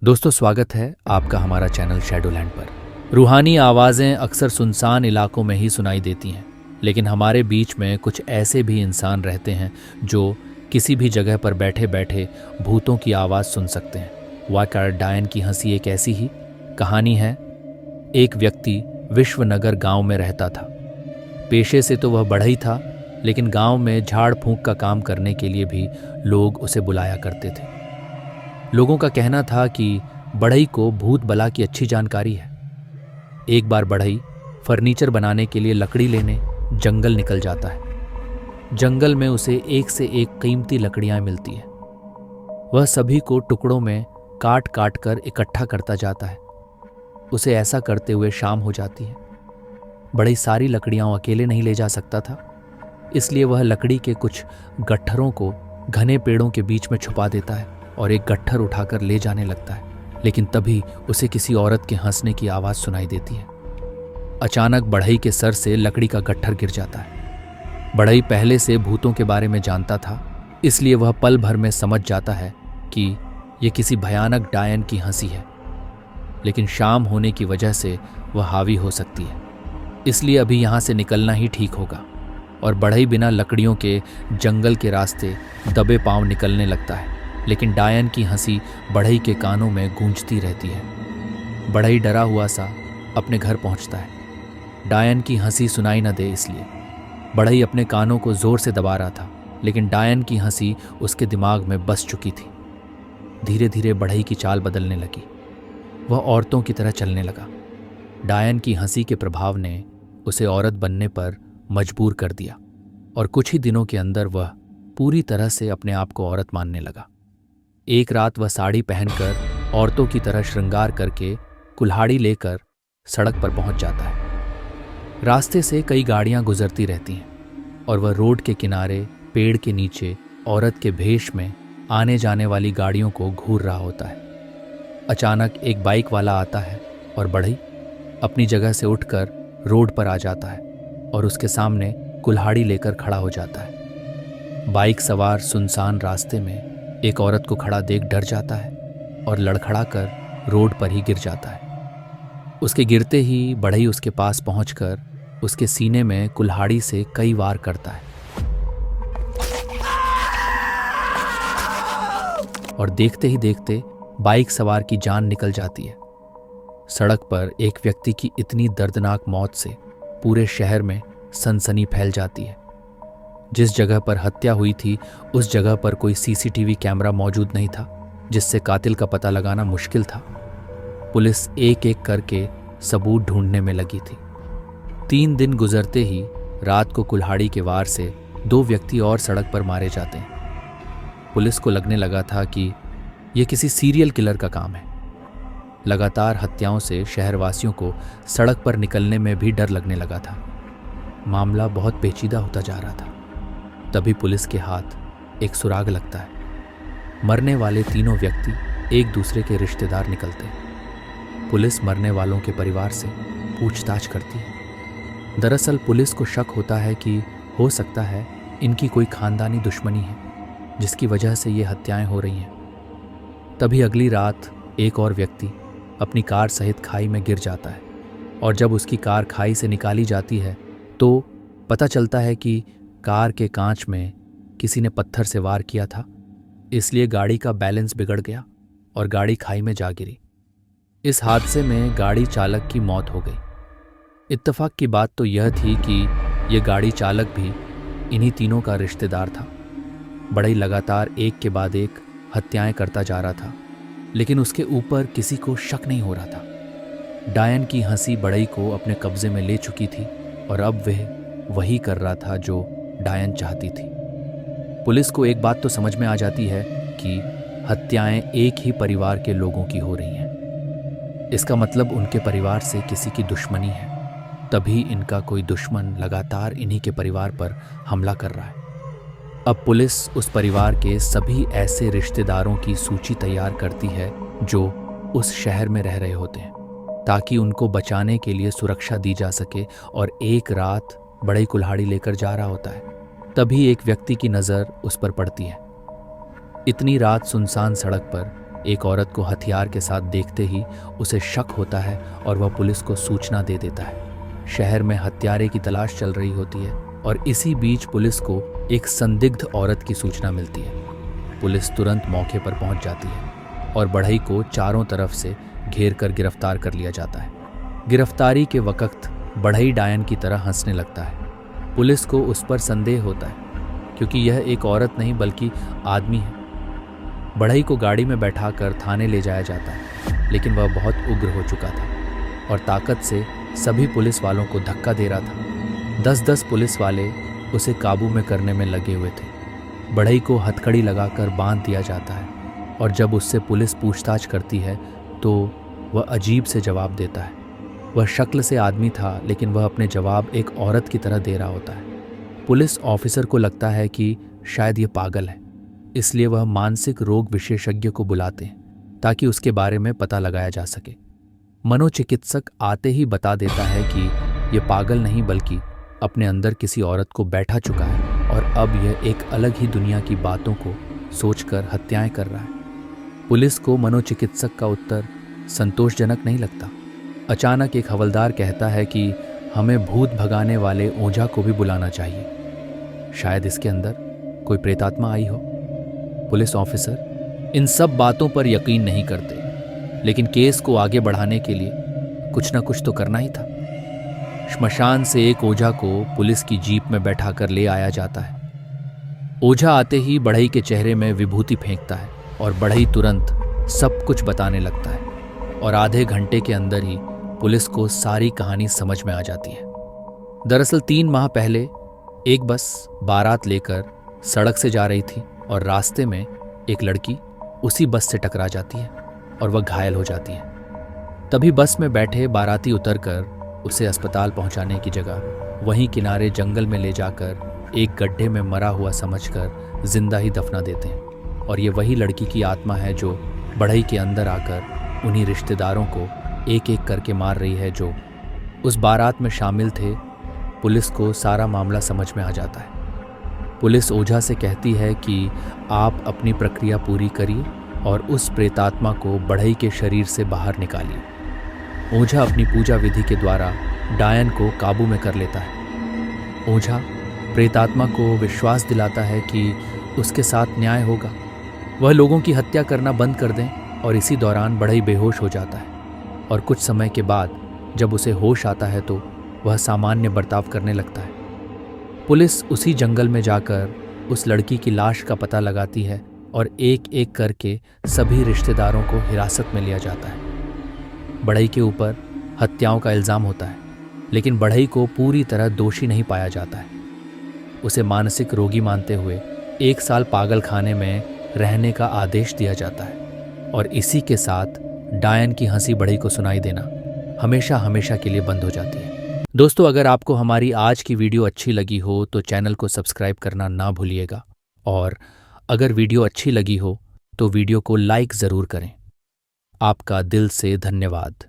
दोस्तों, स्वागत है आपका हमारा चैनल शैडोलैंड पर। रूहानी आवाज़ें अक्सर सुनसान इलाकों में ही सुनाई देती हैं, लेकिन हमारे बीच में कुछ ऐसे भी इंसान रहते हैं जो किसी भी जगह पर बैठे बैठे भूतों की आवाज़ सुन सकते हैं। वाकर डायन की हंसी एक ऐसी ही कहानी है। एक व्यक्ति विश्वनगर गांव में रहता था। पेशे से तो वह बढ़ई था, लेकिन गांव में झाड़ फूंक का काम करने के लिए भी लोग उसे बुलाया करते थे। लोगों का कहना था कि बढ़ई को भूत बला की अच्छी जानकारी है। एक बार बढ़ई फर्नीचर बनाने के लिए लकड़ी लेने जंगल निकल जाता है। जंगल में उसे एक से एक कीमती लकड़ियां मिलती हैं। वह सभी को टुकड़ों में काट काट कर इकट्ठा करता जाता है। उसे ऐसा करते हुए शाम हो जाती है। बढ़ई सारी लकड़ियां अकेले नहीं ले जा सकता था, इसलिए वह लकड़ी के कुछ गट्ठरों को घने पेड़ों के बीच में छुपा देता है और एक गट्ठर उठाकर ले जाने लगता है। लेकिन तभी उसे किसी औरत के हंसने की आवाज़ सुनाई देती है। अचानक बढ़ई के सर से लकड़ी का गट्ठर गिर जाता है। बढ़ई पहले से भूतों के बारे में जानता था, इसलिए वह पल भर में समझ जाता है कि यह किसी भयानक डायन की हंसी है। लेकिन शाम होने की वजह से वह हावी हो सकती है, इसलिए अभी यहाँ से निकलना ही ठीक होगा। और बढ़ई बिना लकड़ियों के जंगल के रास्ते दबे पांव निकलने लगता है। लेकिन डायन की हंसी बढ़ई के कानों में गूंजती रहती है। बढ़ई डरा हुआ सा अपने घर पहुंचता है। डायन की हंसी सुनाई न दे इसलिए बढ़ई अपने कानों को जोर से दबा रहा था, लेकिन डायन की हंसी उसके दिमाग में बस चुकी थी। धीरे धीरे बढ़ई की चाल बदलने लगी। वह औरतों की तरह चलने लगा। डायन की हंसी के प्रभाव ने उसे औरत बनने पर मजबूर कर दिया और कुछ ही दिनों के अंदर वह पूरी तरह से अपने आप को औरत मानने लगा। एक रात वह साड़ी पहनकर औरतों की तरह श्रृंगार करके कुल्हाड़ी लेकर सड़क पर पहुंच जाता है। रास्ते से कई गाड़ियां गुजरती रहती हैं और वह रोड के किनारे पेड़ के नीचे औरत के भेष में आने जाने वाली गाड़ियों को घूर रहा होता है। अचानक एक बाइक वाला आता है और बढ़ई अपनी जगह से उठकर रोड पर आ जाता है और उसके सामने कुल्हाड़ी लेकर खड़ा हो जाता है। बाइक सवार सुनसान रास्ते में एक औरत को खड़ा देख डर जाता है और लड़खड़ा कर रोड पर ही गिर जाता है। उसके गिरते ही बढ़ई उसके पास पहुंचकर उसके सीने में कुल्हाड़ी से कई वार करता है और देखते ही देखते बाइक सवार की जान निकल जाती है। सड़क पर एक व्यक्ति की इतनी दर्दनाक मौत से पूरे शहर में सनसनी फैल जाती है। जिस जगह पर हत्या हुई थी उस जगह पर कोई सीसीटीवी कैमरा मौजूद नहीं था, जिससे कातिल का पता लगाना मुश्किल था। पुलिस एक एक करके सबूत ढूंढने में लगी थी। 3 दिन गुजरते ही रात को कुल्हाड़ी के वार से 2 व्यक्ति और सड़क पर मारे जाते हैं। पुलिस को लगने लगा था कि यह किसी सीरियल किलर का काम है। लगातार हत्याओं से शहरवासियों को सड़क पर निकलने में भी डर लगने लगा था। मामला बहुत पेचीदा होता जा रहा था। तभी पुलिस के हाथ एक सुराग लगता है। मरने वाले तीनों व्यक्ति एक दूसरे के रिश्तेदार निकलते हैं। पुलिस मरने वालों के परिवार से पूछताछ करती है। दरअसल पुलिस को शक होता है कि हो सकता है इनकी कोई खानदानी दुश्मनी है, जिसकी वजह से ये हत्याएं हो रही हैं। तभी अगली रात एक और व्यक्ति अपनी कार सहित खाई में गिर जाता है और जब उसकी कार खाई से निकाली जाती है तो पता चलता है कि कार के कांच में किसी ने पत्थर से वार किया था, इसलिए गाड़ी का बैलेंस बिगड़ गया और गाड़ी खाई में जा गिरी। इस हादसे में गाड़ी चालक की मौत हो गई। इत्तेफाक की बात तो यह थी कि यह गाड़ी चालक भी इन्हीं तीनों का रिश्तेदार था। बढ़ई लगातार एक के बाद एक हत्याएं करता जा रहा था, लेकिन उसके ऊपर किसी को शक नहीं हो रहा था। डायन की हंसी बढ़ई को अपने कब्जे में ले चुकी थी और अब वह वही कर रहा था जो डायन चाहती थी। पुलिस को एक बात तो समझ में आ जाती है कि हत्याएं एक ही परिवार के लोगों की हो रही हैं। इसका मतलब उनके परिवार से किसी की दुश्मनी है। तभी इनका कोई दुश्मन लगातार इन्हीं के परिवार पर हमला कर रहा है। अब पुलिस उस परिवार के सभी ऐसे रिश्तेदारों की सूची तैयार करती है जो उस शहर में रह रहे होते हैं, ताकि उनको बचाने के लिए सुरक्षा दी जा सके। और एक रात बढ़ई कुल्हाड़ी लेकर जा रहा होता है। तभी एक व्यक्ति की नज़र उस पर पड़ती है। इतनी रात सुनसान सड़क पर एक औरत को हथियार के साथ देखते ही उसे शक होता है और वह पुलिस को सूचना दे देता है। शहर में हत्यारे की तलाश चल रही होती है और इसी बीच पुलिस को एक संदिग्ध औरत की सूचना मिलती है। पुलिस तुरंत मौके पर पहुंच जाती है और बढ़ई को चारों तरफ से घेर कर गिरफ्तार कर लिया जाता है। गिरफ्तारी के वक्त बढ़ई डायन की तरह हंसने लगता है। पुलिस को उस पर संदेह होता है क्योंकि यह एक औरत नहीं बल्कि आदमी है। बढ़ई को गाड़ी में बैठाकर थाने ले जाया जाता है, लेकिन वह बहुत उग्र हो चुका था और ताकत से सभी पुलिस वालों को धक्का दे रहा था। 10-10 पुलिस वाले उसे काबू में करने में लगे हुए थे। बढ़ई को हथकड़ी लगाकर बांध दिया जाता है और जब उससे पुलिस पूछताछ करती है तो वह अजीब से जवाब देता है। वह शक्ल से आदमी था, लेकिन वह अपने जवाब एक औरत की तरह दे रहा होता है। पुलिस ऑफिसर को लगता है कि शायद ये पागल है, इसलिए वह मानसिक रोग विशेषज्ञ को बुलाते हैं ताकि उसके बारे में पता लगाया जा सके। मनोचिकित्सक आते ही बता देता है कि यह पागल नहीं बल्कि अपने अंदर किसी औरत को बैठा चुका है और अब यह एक अलग ही दुनिया की बातों को सोचकर हत्याएं कर रहा है। पुलिस को मनोचिकित्सक का उत्तर संतोषजनक नहीं लगता। अचानक एक हवलदार कहता है कि हमें भूत भगाने वाले ओझा को भी बुलाना चाहिए, शायद इसके अंदर कोई प्रेतात्मा आई हो। पुलिस ऑफिसर इन सब बातों पर यकीन नहीं करते, लेकिन केस को आगे बढ़ाने के लिए कुछ ना कुछ तो करना ही था। श्मशान से एक ओझा को पुलिस की जीप में बैठाकर ले आया जाता है। ओझा आते ही बढ़ई के चेहरे में विभूति फेंकता है और बढ़ई तुरंत सब कुछ बताने लगता है और आधे घंटे के अंदर ही पुलिस को सारी कहानी समझ में आ जाती है। दरअसल 3 माह पहले एक बस बारात लेकर सड़क से जा रही थी और रास्ते में एक लड़की उसी बस से टकरा जाती है और वह घायल हो जाती है। तभी बस में बैठे बाराती उतरकर उसे अस्पताल पहुंचाने की जगह वहीं किनारे जंगल में ले जाकर एक गड्ढे में मरा हुआ समझकर जिंदा ही दफना देते हैं। और ये वही लड़की की आत्मा है जो बढ़ई के अंदर आकर उन्हीं रिश्तेदारों को एक एक करके मार रही है जो उस बारात में शामिल थे। पुलिस को सारा मामला समझ में आ जाता है। पुलिस ओझा से कहती है कि आप अपनी प्रक्रिया पूरी करिए और उस प्रेतात्मा को बढ़ई के शरीर से बाहर निकालिए। ओझा अपनी पूजा विधि के द्वारा डायन को काबू में कर लेता है। ओझा प्रेतात्मा को विश्वास दिलाता है कि उसके साथ न्याय होगा, वह लोगों की हत्या करना बंद कर दें। और इसी दौरान बढ़ई बेहोश हो जाता है और कुछ समय के बाद जब उसे होश आता है तो वह सामान्य बर्ताव करने लगता है। पुलिस उसी जंगल में जाकर उस लड़की की लाश का पता लगाती है और एक एक करके सभी रिश्तेदारों को हिरासत में लिया जाता है। बढ़ई के ऊपर हत्याओं का इल्ज़ाम होता है, लेकिन बढ़ई को पूरी तरह दोषी नहीं पाया जाता है। उसे मानसिक रोगी मानते हुए 1 साल पागल खाने में रहने का आदेश दिया जाता है और इसी के साथ डायन की हंसी बढ़ई को सुनाई देना हमेशा हमेशा के लिए बंद हो जाती है। दोस्तों, अगर आपको हमारी आज की वीडियो अच्छी लगी हो तो चैनल को सब्सक्राइब करना ना भूलिएगा और अगर वीडियो अच्छी लगी हो तो वीडियो को लाइक ज़रूर करें। आपका दिल से धन्यवाद।